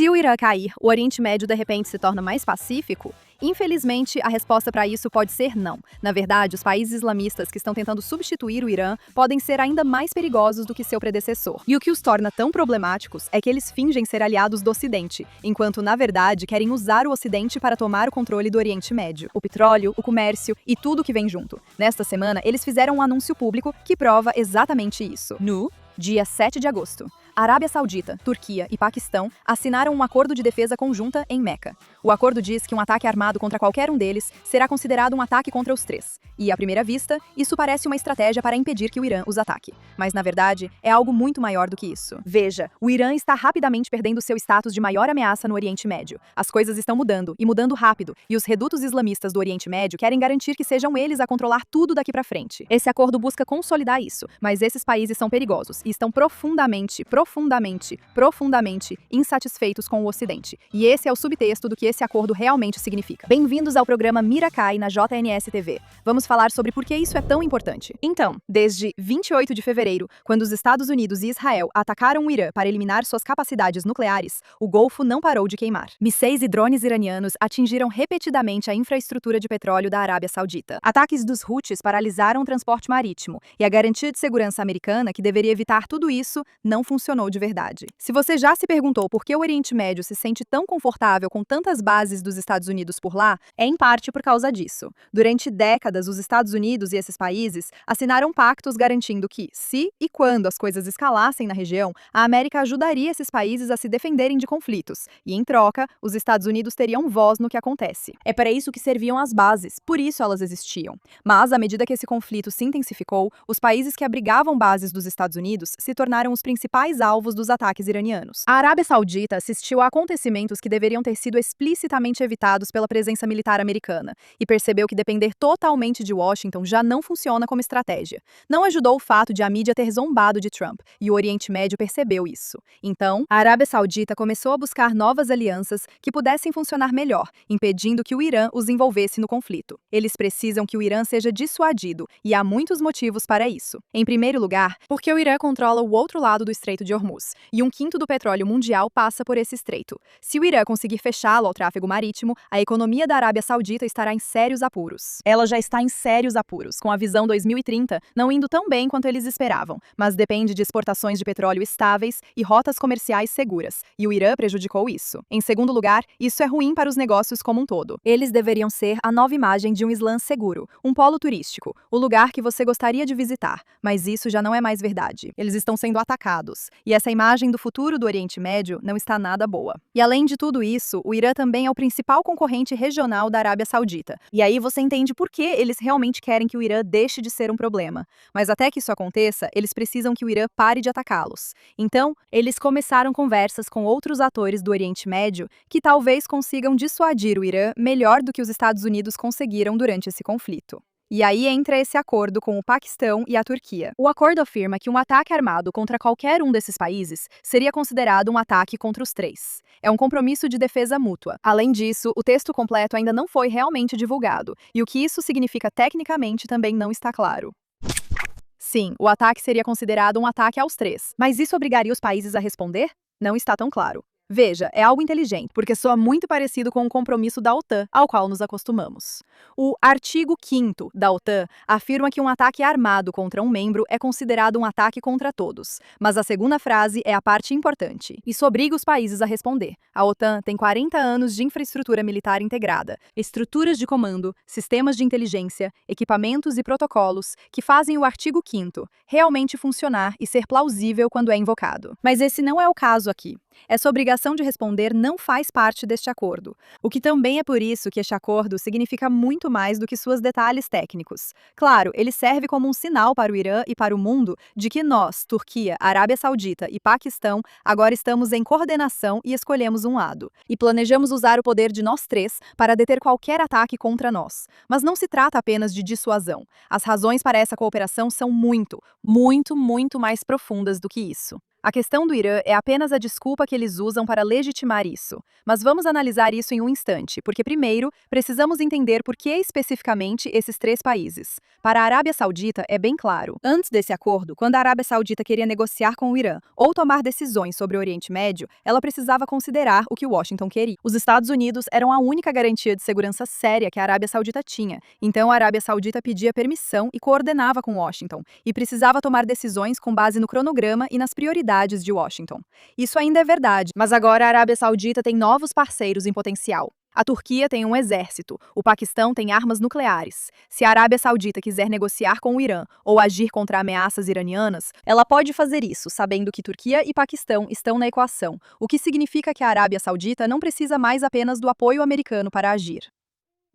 Se o Irã cair, o Oriente Médio de repente se torna mais pacífico? Infelizmente, a resposta para isso pode ser não. Na verdade, os países islamistas que estão tentando substituir o Irã podem ser ainda mais perigosos do que seu predecessor. E o que os torna tão problemáticos é que eles fingem ser aliados do Ocidente, enquanto, na verdade, querem usar o Ocidente para tomar o controle do Oriente Médio. O petróleo, o comércio e tudo que vem junto. Nesta semana, eles fizeram um anúncio público que prova exatamente isso. No dia 7 de agosto, Arábia Saudita, Turquia e Paquistão assinaram um acordo de defesa conjunta em Meca. O acordo diz que um ataque armado contra qualquer um deles será considerado um ataque contra os três. E, à primeira vista, isso parece uma estratégia para impedir que o Irã os ataque. Mas, na verdade, é algo muito maior do que isso. Veja, o Irã está rapidamente perdendo seu status de maior ameaça no Oriente Médio. As coisas estão mudando, e mudando rápido, e os redutos islamistas do Oriente Médio querem garantir que sejam eles a controlar tudo daqui para frente. Esse acordo busca consolidar isso, mas esses países são perigosos e estão profundamente insatisfeitos com o Ocidente. E esse é o subtexto do que esse acordo realmente significa. Bem-vindos ao programa Miracai na JNS TV. Vamos falar sobre por que isso é tão importante. Então, desde 28 de fevereiro, quando os Estados Unidos e Israel atacaram o Irã para eliminar suas capacidades nucleares, o Golfo não parou de queimar. Mísseis e drones iranianos atingiram repetidamente a infraestrutura de petróleo da Arábia Saudita. Ataques dos Houthis paralisaram o transporte marítimo, e a garantia de segurança americana, que deveria evitar tudo isso, não funcionou de verdade. Se você já se perguntou por que o Oriente Médio se sente tão confortável com tantas bases dos Estados Unidos por lá, é em parte por causa disso. Durante décadas, os Estados Unidos e esses países assinaram pactos garantindo que, se e quando as coisas escalassem na região, a América ajudaria esses países a se defenderem de conflitos, e em troca, os Estados Unidos teriam voz no que acontece. É para isso que serviam as bases, por isso elas existiam. Mas, à medida que esse conflito se intensificou, os países que abrigavam bases dos Estados Unidos se tornaram os principais alvos dos ataques iranianos. A Arábia Saudita assistiu a acontecimentos que deveriam ter sido explicitamente evitados pela presença militar americana, e percebeu que depender totalmente de Washington já não funciona como estratégia. Não ajudou o fato de a mídia ter zombado de Trump, e o Oriente Médio percebeu isso. Então, a Arábia Saudita começou a buscar novas alianças que pudessem funcionar melhor, impedindo que o Irã os envolvesse no conflito. Eles precisam que o Irã seja dissuadido, e há muitos motivos para isso. Em primeiro lugar, porque o Irã controla o outro lado do Estreito de Hormuz, e 1/5 do petróleo mundial passa por esse estreito. Se o Irã conseguir fechá-lo ao tráfego marítimo, a economia da Arábia Saudita estará em sérios apuros. Ela já está em sérios apuros, com a visão 2030 não indo tão bem quanto eles esperavam, mas depende de exportações de petróleo estáveis e rotas comerciais seguras, e o Irã prejudicou isso. Em segundo lugar, isso é ruim para os negócios como um todo. Eles deveriam ser a nova imagem de um Islã seguro, um polo turístico, o lugar que você gostaria de visitar, mas isso já não é mais verdade. Eles estão sendo atacados, e essa imagem do futuro do Oriente Médio não está nada boa. E além de tudo isso, o Irã também é o principal concorrente regional da Arábia Saudita. E aí você entende por que eles realmente querem que o Irã deixe de ser um problema. Mas até que isso aconteça, eles precisam que o Irã pare de atacá-los. Então, eles começaram conversas com outros atores do Oriente Médio que talvez consigam dissuadir o Irã melhor do que os Estados Unidos conseguiram durante esse conflito. E aí entra esse acordo com o Paquistão e a Turquia. O acordo afirma que um ataque armado contra qualquer um desses países seria considerado um ataque contra os três. É um compromisso de defesa mútua. Além disso, o texto completo ainda não foi realmente divulgado, e o que isso significa tecnicamente também não está claro. Sim, o ataque seria considerado um ataque aos três, mas isso obrigaria os países a responder? Não está tão claro. Veja, é algo inteligente, porque soa muito parecido com o compromisso da OTAN, ao qual nos acostumamos. O artigo 5º da OTAN afirma que um ataque armado contra um membro é considerado um ataque contra todos, mas a segunda frase é a parte importante. Isso obriga os países a responder. A OTAN tem 40 anos de infraestrutura militar integrada, estruturas de comando, sistemas de inteligência, equipamentos e protocolos que fazem o artigo 5º realmente funcionar e ser plausível quando é invocado. Mas esse não é o caso aqui. Essa obrigação de responder não faz parte deste acordo, o que também é por isso que este acordo significa muito mais do que suas detalhes técnicos. Claro, ele serve como um sinal para o Irã e para o mundo de que nós, Turquia, Arábia Saudita e Paquistão, agora estamos em coordenação e escolhemos um lado. E planejamos usar o poder de nós três para deter qualquer ataque contra nós. Mas não se trata apenas de dissuasão. As razões para essa cooperação são muito mais profundas do que isso. A questão do Irã é apenas a desculpa que eles usam para legitimar isso. Mas vamos analisar isso em um instante, porque primeiro precisamos entender por que especificamente esses três países. Para a Arábia Saudita é bem claro. Antes desse acordo, quando a Arábia Saudita queria negociar com o Irã ou tomar decisões sobre o Oriente Médio, ela precisava considerar o que Washington queria. Os Estados Unidos eram a única garantia de segurança séria que a Arábia Saudita tinha. Então a Arábia Saudita pedia permissão e coordenava com Washington, e precisava tomar decisões com base no cronograma e nas prioridades de Washington. Isso ainda é verdade, mas agora a Arábia Saudita tem novos parceiros em potencial. A Turquia tem um exército, o Paquistão tem armas nucleares. Se a Arábia Saudita quiser negociar com o Irã ou agir contra ameaças iranianas, ela pode fazer isso, sabendo que Turquia e Paquistão estão na equação, o que significa que a Arábia Saudita não precisa mais apenas do apoio americano para agir.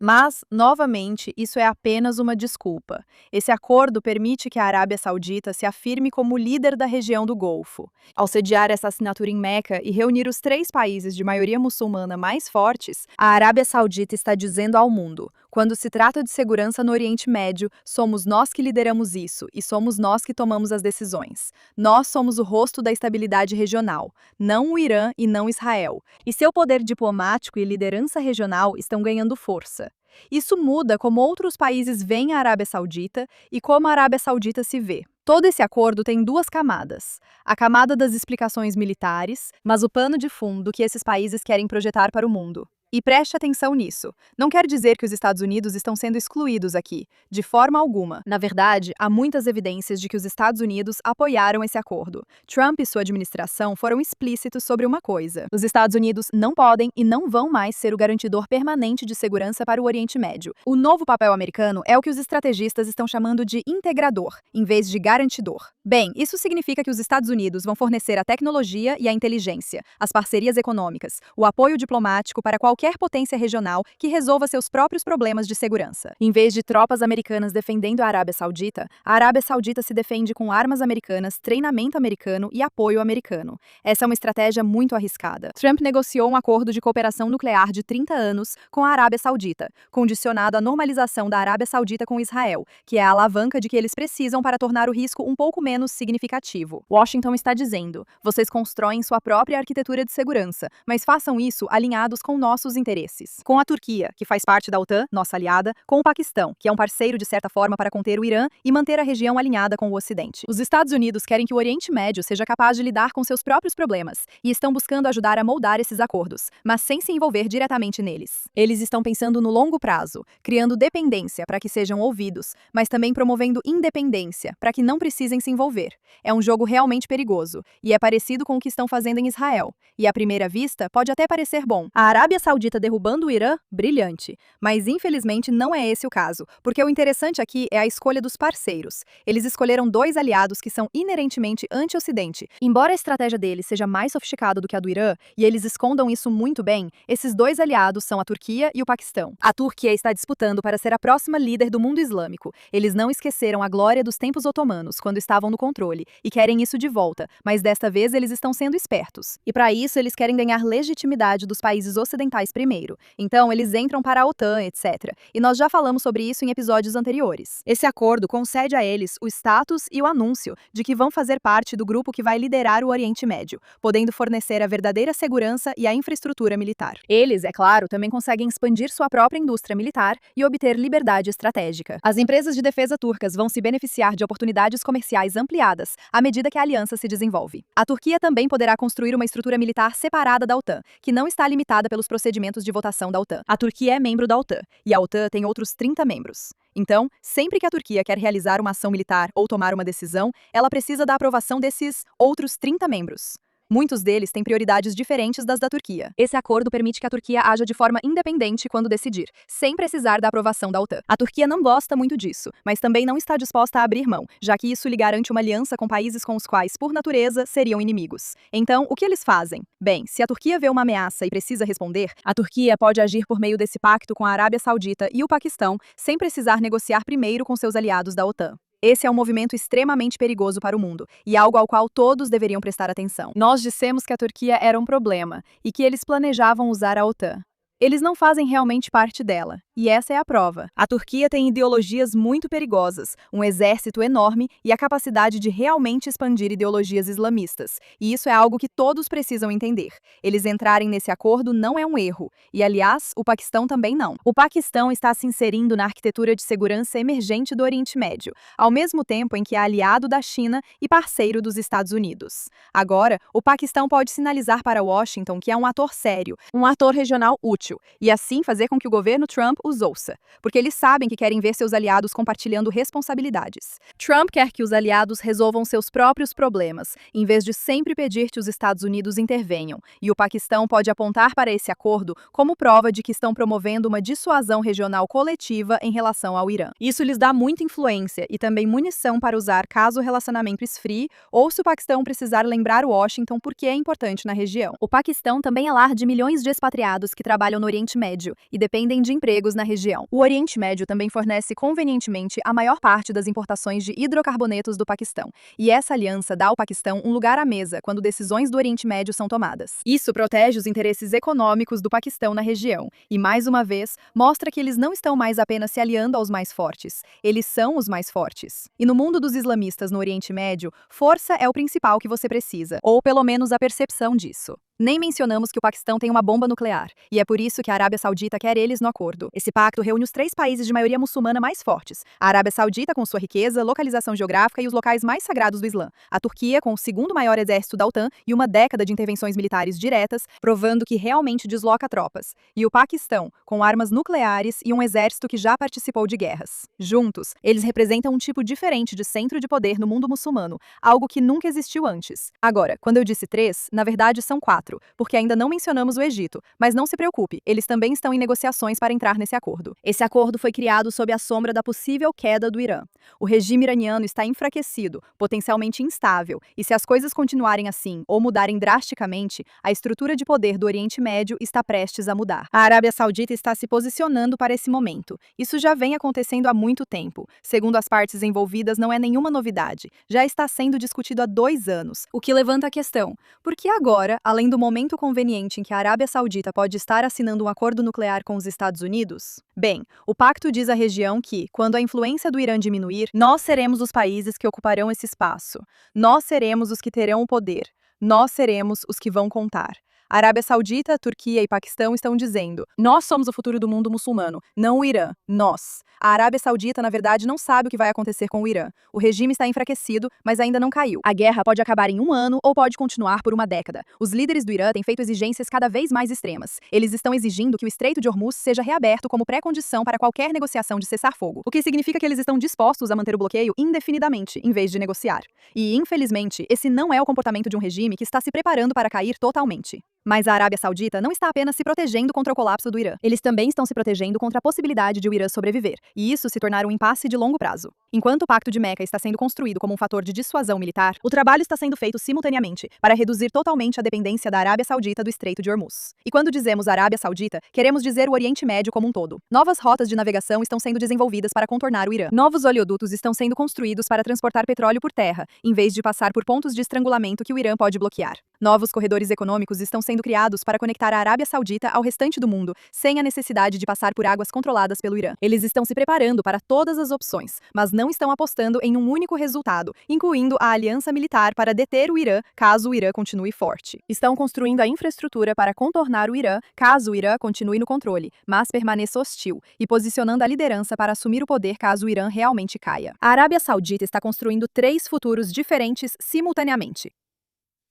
Mas, novamente, isso é apenas uma desculpa. Esse acordo permite que a Arábia Saudita se afirme como líder da região do Golfo. Ao sediar essa assinatura em Meca e reunir os três países de maioria muçulmana mais fortes, a Arábia Saudita está dizendo ao mundo: quando se trata de segurança no Oriente Médio, somos nós que lideramos isso e somos nós que tomamos as decisões. Nós somos o rosto da estabilidade regional, não o Irã e não Israel. E seu poder diplomático e liderança regional estão ganhando força. Isso muda como outros países veem a Arábia Saudita e como a Arábia Saudita se vê. Todo esse acordo tem duas camadas. A camada das explicações militares, mas o pano de fundo que esses países querem projetar para o mundo. E preste atenção nisso. Não quer dizer que os Estados Unidos estão sendo excluídos aqui, de forma alguma. Na verdade, há muitas evidências de que os Estados Unidos apoiaram esse acordo. Trump e sua administração foram explícitos sobre uma coisa: os Estados Unidos não podem e não vão mais ser o garantidor permanente de segurança para o Oriente Médio. O novo papel americano é o que os estrategistas estão chamando de integrador, em vez de garantidor. Bem, isso significa que os Estados Unidos vão fornecer a tecnologia e a inteligência, as parcerias econômicas, o apoio diplomático para qualquer potência regional que resolva seus próprios problemas de segurança. Em vez de tropas americanas defendendo a Arábia Saudita se defende com armas americanas, treinamento americano e apoio americano. Essa é uma estratégia muito arriscada. Trump negociou um acordo de cooperação nuclear de 30 anos com a Arábia Saudita, condicionado à normalização da Arábia Saudita com Israel, que é a alavanca de que eles precisam para tornar o risco um pouco menos significativo. Washington está dizendo: vocês constroem sua própria arquitetura de segurança, mas façam isso alinhados com nossos interesses. Com a Turquia, que faz parte da OTAN, nossa aliada, com o Paquistão, que é um parceiro de certa forma para conter o Irã e manter a região alinhada com o Ocidente. Os Estados Unidos querem que o Oriente Médio seja capaz de lidar com seus próprios problemas e estão buscando ajudar a moldar esses acordos, mas sem se envolver diretamente neles. Eles estão pensando no longo prazo, criando dependência para que sejam ouvidos, mas também promovendo independência para que não precisem se envolver. É um jogo realmente perigoso e é parecido com o que estão fazendo em Israel. E à primeira vista pode até parecer bom. A Arábia Saudita derrubando o Irã? Brilhante. Mas infelizmente não é esse o caso, porque o interessante aqui é a escolha dos parceiros. Eles escolheram dois aliados que são inerentemente anti-Ocidente. Embora a estratégia deles seja mais sofisticada do que a do Irã, e eles escondam isso muito bem, esses dois aliados são a Turquia e o Paquistão. A Turquia está disputando para ser a próxima líder do mundo islâmico. Eles não esqueceram a glória dos tempos otomanos, quando estavam no controle, e querem isso de volta, mas desta vez eles estão sendo espertos. E para isso eles querem ganhar legitimidade dos países ocidentais primeiro. Então, eles entram para a OTAN, etc. E nós já falamos sobre isso em episódios anteriores. Esse acordo concede a eles o status e o anúncio de que vão fazer parte do grupo que vai liderar o Oriente Médio, podendo fornecer a verdadeira segurança e a infraestrutura militar. Eles, é claro, também conseguem expandir sua própria indústria militar e obter liberdade estratégica. As empresas de defesa turcas vão se beneficiar de oportunidades comerciais ampliadas à medida que a aliança se desenvolve. A Turquia também poderá construir uma estrutura militar separada da OTAN, que não está limitada pelos procedimentos de votação da OTAN. A Turquia é membro da OTAN, e a OTAN tem outros 30 membros. Então, sempre que a Turquia quer realizar uma ação militar ou tomar uma decisão, ela precisa da aprovação desses outros 30 membros. Muitos deles têm prioridades diferentes das da Turquia. Esse acordo permite que a Turquia haja de forma independente quando decidir, sem precisar da aprovação da OTAN. A Turquia não gosta muito disso, mas também não está disposta a abrir mão, já que isso lhe garante uma aliança com países com os quais, por natureza, seriam inimigos. Então, o que eles fazem? Bem, se a Turquia vê uma ameaça e precisa responder, a Turquia pode agir por meio desse pacto com a Arábia Saudita e o Paquistão, sem precisar negociar primeiro com seus aliados da OTAN. Esse é um movimento extremamente perigoso para o mundo, e algo ao qual todos deveriam prestar atenção. Nós dissemos que a Turquia era um problema, e que eles planejavam usar a OTAN. Eles não fazem realmente parte dela. E essa é a prova. A Turquia tem ideologias muito perigosas, um exército enorme e a capacidade de realmente expandir ideologias islamistas. E isso é algo que todos precisam entender. Eles entrarem nesse acordo não é um erro. E, aliás, o Paquistão também não. O Paquistão está se inserindo na arquitetura de segurança emergente do Oriente Médio, ao mesmo tempo em que é aliado da China e parceiro dos Estados Unidos. Agora, o Paquistão pode sinalizar para Washington que é um ator sério, um ator regional útil, e assim fazer com que o governo Trump os ouça, porque eles sabem que querem ver seus aliados compartilhando responsabilidades. Trump quer que os aliados resolvam seus próprios problemas, em vez de sempre pedir que os Estados Unidos intervenham, e o Paquistão pode apontar para esse acordo como prova de que estão promovendo uma dissuasão regional coletiva em relação ao Irã. Isso lhes dá muita influência e também munição para usar caso o relacionamento esfrie ou se o Paquistão precisar lembrar Washington por que é importante na região. O Paquistão também é lar de milhões de expatriados que trabalham no Oriente Médio e dependem de empregos na região. O Oriente Médio também fornece convenientemente a maior parte das importações de hidrocarbonetos do Paquistão, e essa aliança dá ao Paquistão um lugar à mesa quando decisões do Oriente Médio são tomadas. Isso protege os interesses econômicos do Paquistão na região e, mais uma vez, mostra que eles não estão mais apenas se aliando aos mais fortes, eles são os mais fortes. E no mundo dos islamistas no Oriente Médio, força é o principal que você precisa, ou pelo menos a percepção disso. Nem mencionamos que o Paquistão tem uma bomba nuclear, e é por isso que a Arábia Saudita quer eles no acordo. Esse pacto reúne os 3 países de maioria muçulmana mais fortes: a Arábia Saudita com sua riqueza, localização geográfica e os locais mais sagrados do Islã, a Turquia com o 2º maior exército da OTAN e uma década de intervenções militares diretas, provando que realmente desloca tropas, e o Paquistão com armas nucleares e um exército que já participou de guerras. Juntos, eles representam um tipo diferente de centro de poder no mundo muçulmano, algo que nunca existiu antes. Agora, quando eu disse 3, na verdade são 4. Porque ainda não mencionamos o Egito, mas não se preocupe, eles também estão em negociações para entrar nesse acordo. Esse acordo foi criado sob a sombra da possível queda do Irã. O regime iraniano está enfraquecido, potencialmente instável, e se as coisas continuarem assim ou mudarem drasticamente, a estrutura de poder do Oriente Médio está prestes a mudar. A Arábia Saudita está se posicionando para esse momento. Isso já vem acontecendo há muito tempo. Segundo as partes envolvidas, não é nenhuma novidade. Já está sendo discutido há 2 anos, o que levanta a questão: por que agora, além do momento conveniente em que a Arábia Saudita pode estar assinando um acordo nuclear com os Estados Unidos? Bem, o pacto diz à região que, quando a influência do Irã diminuir, nós seremos os países que ocuparão esse espaço. Nós seremos os que terão o poder. Nós seremos os que vão contar. A Arábia Saudita, Turquia e Paquistão estão dizendo: nós somos o futuro do mundo muçulmano, não o Irã, nós. A Arábia Saudita, na verdade, não sabe o que vai acontecer com o Irã. O regime está enfraquecido, mas ainda não caiu. A guerra pode acabar em 1 ano ou pode continuar por uma década. Os líderes do Irã têm feito exigências cada vez mais extremas. Eles estão exigindo que o Estreito de Hormuz seja reaberto como pré-condição para qualquer negociação de cessar-fogo, o que significa que eles estão dispostos a manter o bloqueio indefinidamente, em vez de negociar. E, infelizmente, esse não é o comportamento de um regime que está se preparando para cair totalmente. Mas a Arábia Saudita não está apenas se protegendo contra o colapso do Irã. Eles também estão se protegendo contra a possibilidade de o Irã sobreviver, e isso se tornar um impasse de longo prazo. Enquanto o Pacto de Meca está sendo construído como um fator de dissuasão militar, o trabalho está sendo feito simultaneamente para reduzir totalmente a dependência da Arábia Saudita do Estreito de Hormuz. E quando dizemos Arábia Saudita, queremos dizer o Oriente Médio como um todo. Novas rotas de navegação estão sendo desenvolvidas para contornar o Irã. Novos oleodutos estão sendo construídos para transportar petróleo por terra, em vez de passar por pontos de estrangulamento que o Irã pode bloquear. Novos corredores econômicos estão sendo criados para conectar a Arábia Saudita ao restante do mundo, sem a necessidade de passar por águas controladas pelo Irã. Eles estão se preparando para todas as opções, mas não estão apostando em um único resultado, incluindo a aliança militar para deter o Irã caso o Irã continue forte. Estão construindo a infraestrutura para contornar o Irã caso o Irã continue no controle, mas permaneça hostil, e posicionando a liderança para assumir o poder caso o Irã realmente caia. A Arábia Saudita está construindo 3 futuros diferentes simultaneamente.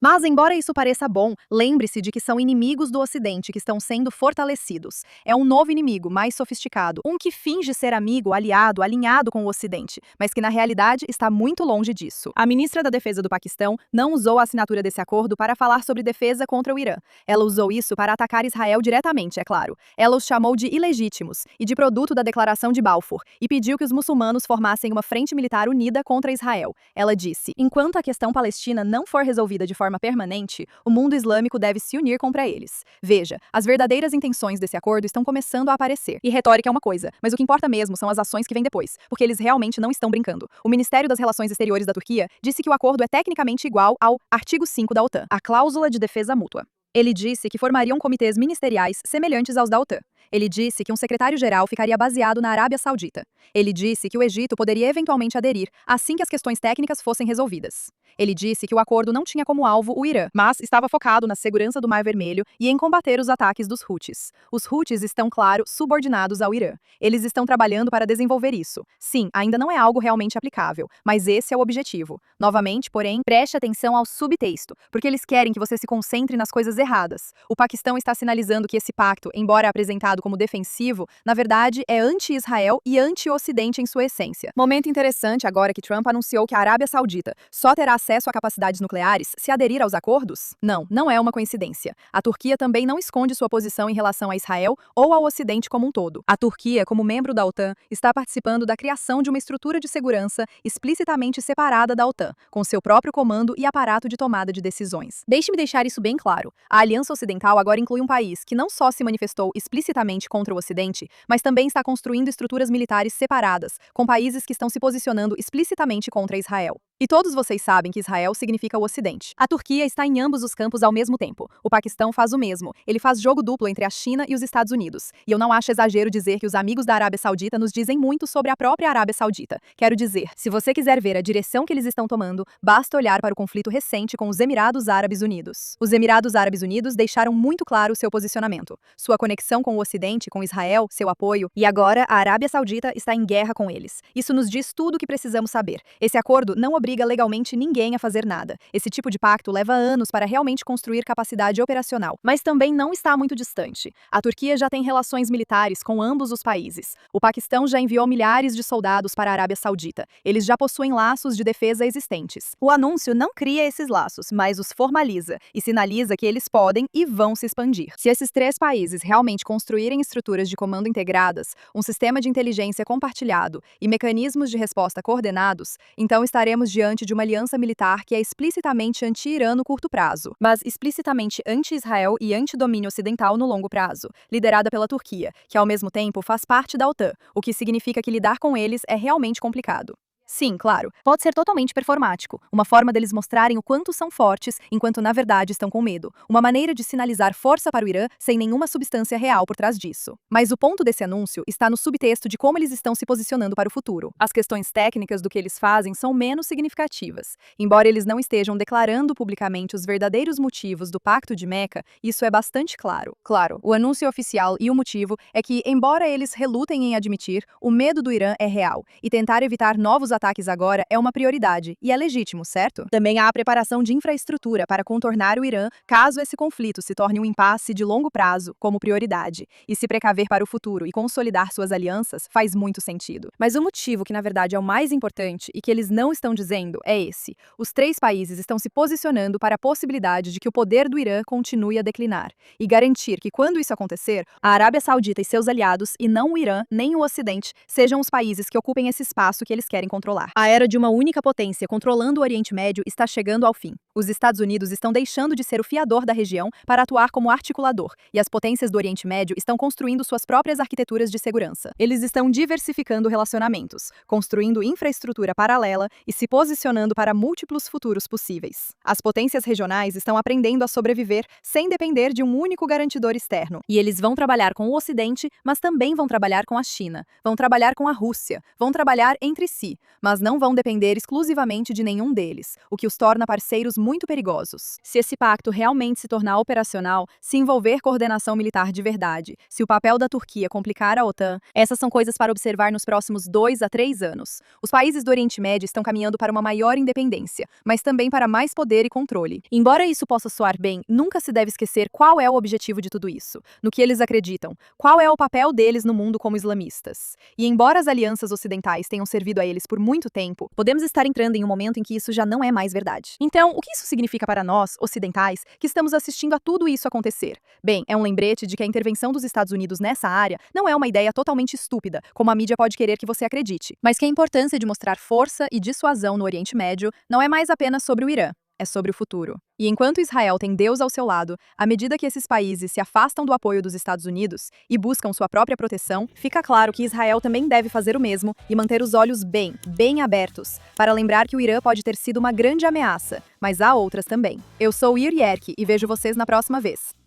Mas, embora isso pareça bom, lembre-se de que são inimigos do Ocidente que estão sendo fortalecidos. É um novo inimigo, mais sofisticado, um que finge ser amigo, aliado, alinhado com o Ocidente, mas que na realidade está muito longe disso. A ministra da Defesa do Paquistão não usou a assinatura desse acordo para falar sobre defesa contra o Irã. Ela usou isso para atacar Israel diretamente, é claro. Ela os chamou de ilegítimos e de produto da Declaração de Balfour e pediu que os muçulmanos formassem uma frente militar unida contra Israel. Ela disse: enquanto a questão palestina não for resolvida de forma permanente, o mundo islâmico deve se unir contra eles. Veja, as verdadeiras intenções desse acordo estão começando a aparecer. E retórica é uma coisa, mas o que importa mesmo são as ações que vêm depois, porque eles realmente não estão brincando. O Ministério das Relações Exteriores da Turquia disse que o acordo é tecnicamente igual ao artigo 5 da OTAN, a cláusula de defesa mútua. Ele disse que formariam comitês ministeriais semelhantes aos da OTAN. Ele disse que um secretário-geral ficaria baseado na Arábia Saudita. Ele disse que o Egito poderia eventualmente aderir assim que as questões técnicas fossem resolvidas. Ele disse que o acordo não tinha como alvo o Irã, mas estava focado na segurança do Mar Vermelho e em combater os ataques dos Houthis. Os Houthis estão, claro, subordinados ao Irã. Eles estão trabalhando para desenvolver isso. Sim, ainda não é algo realmente aplicável, mas esse é o objetivo. Novamente, porém, preste atenção ao subtexto, porque eles querem que você se concentre nas coisas erradas. O Paquistão está sinalizando que esse pacto, embora apresentado como defensivo, na verdade é anti-Israel e anti-Ocidente em sua essência. Momento interessante agora que Trump anunciou que a Arábia Saudita só terá acesso a capacidades nucleares se aderir aos acordos? Não, não é uma coincidência. A Turquia também não esconde sua posição em relação a Israel ou ao Ocidente como um todo. A Turquia, como membro da OTAN, está participando da criação de uma estrutura de segurança explicitamente separada da OTAN, com seu próprio comando e aparato de tomada de decisões. Deixe-me deixar isso bem claro. A Aliança Ocidental agora inclui um país que não só se manifestou explicitamente contra o Ocidente, mas também está construindo estruturas militares separadas, com países que estão se posicionando explicitamente contra Israel. E todos vocês sabem que Israel significa o Ocidente. A Turquia está em ambos os campos ao mesmo tempo. O Paquistão faz o mesmo. Ele faz jogo duplo entre a China e os Estados Unidos. E eu não acho exagero dizer que os amigos da Arábia Saudita nos dizem muito sobre a própria Arábia Saudita. Quero dizer, se você quiser ver a direção que eles estão tomando, basta olhar para o conflito recente com os Emirados Árabes Unidos. Os Emirados Árabes Unidos deixaram muito claro o seu posicionamento, sua conexão com o Ocidente, com Israel, seu apoio, e agora a Arábia Saudita está em guerra com eles. Isso nos diz tudo o que precisamos saber. Esse acordo não obriga legalmente ninguém a fazer nada. Esse tipo de pacto leva anos para realmente construir capacidade operacional, mas também não está muito distante. A Turquia já tem relações militares com ambos os países. O Paquistão já enviou milhares de soldados para a Arábia Saudita. Eles já possuem laços de defesa existentes. O anúncio não cria esses laços, mas os formaliza e sinaliza que eles podem e vão se expandir. Se esses três países realmente construírem estruturas de comando integradas, um sistema de inteligência compartilhado e mecanismos de resposta coordenados, então estaremos diante de uma aliança militar que é explicitamente anti-Irã no curto prazo, mas explicitamente anti-Israel e anti-domínio ocidental no longo prazo, liderada pela Turquia, que ao mesmo tempo faz parte da OTAN, o que significa que lidar com eles é realmente complicado. Sim, claro, pode ser totalmente performático, uma forma deles mostrarem o quanto são fortes, enquanto na verdade estão com medo, uma maneira de sinalizar força para o Irã sem nenhuma substância real por trás disso. Mas o ponto desse anúncio está no subtexto de como eles estão se posicionando para o futuro. As questões técnicas do que eles fazem são menos significativas. Embora eles não estejam declarando publicamente os verdadeiros motivos do Pacto de Meca, isso é bastante claro. Claro, o anúncio oficial e o motivo é que, embora eles relutem em admitir, o medo do Irã é real, e tentar evitar novos ataques agora é uma prioridade, e é legítimo, certo? Também há a preparação de infraestrutura para contornar o Irã caso esse conflito se torne um impasse de longo prazo, como prioridade. E se precaver para o futuro e consolidar suas alianças faz muito sentido. Mas o motivo que na verdade é o mais importante e que eles não estão dizendo é esse. Os três países estão se posicionando para a possibilidade de que o poder do Irã continue a declinar, e garantir que quando isso acontecer, a Arábia Saudita e seus aliados, e não o Irã nem o Ocidente, sejam os países que ocupem esse espaço que eles querem controlar. A era de uma única potência controlando o Oriente Médio está chegando ao fim. Os Estados Unidos estão deixando de ser o fiador da região para atuar como articulador, e as potências do Oriente Médio estão construindo suas próprias arquiteturas de segurança. Eles estão diversificando relacionamentos, construindo infraestrutura paralela e se posicionando para múltiplos futuros possíveis. As potências regionais estão aprendendo a sobreviver sem depender de um único garantidor externo, e eles vão trabalhar com o Ocidente, mas também vão trabalhar com a China, vão trabalhar com a Rússia, vão trabalhar entre si, mas não vão depender exclusivamente de nenhum deles, o que os torna parceiros muito perigosos. Se esse pacto realmente se tornar operacional, se envolver coordenação militar de verdade, se o papel da Turquia complicar a OTAN, essas são coisas para observar nos próximos 2 a 3 anos. Os países do Oriente Médio estão caminhando para uma maior independência, mas também para mais poder e controle. Embora isso possa soar bem, nunca se deve esquecer qual é o objetivo de tudo isso, no que eles acreditam, qual é o papel deles no mundo como islamistas. E embora as alianças ocidentais tenham servido a eles por muito tempo, podemos estar entrando em um momento em que isso já não é mais verdade. Então, o que isso significa para nós, ocidentais, que estamos assistindo a tudo isso acontecer? Bem, é um lembrete de que a intervenção dos Estados Unidos nessa área não é uma ideia totalmente estúpida, como a mídia pode querer que você acredite, mas que a importância de mostrar força e dissuasão no Oriente Médio não é mais apenas sobre o Irã. é sobre o futuro. E enquanto Israel tem Deus ao seu lado, à medida que esses países se afastam do apoio dos Estados Unidos e buscam sua própria proteção, fica claro que Israel também deve fazer o mesmo e manter os olhos bem abertos, para lembrar que o Irã pode ter sido uma grande ameaça, mas há outras também. Eu sou Ir Yerke e vejo vocês na próxima vez.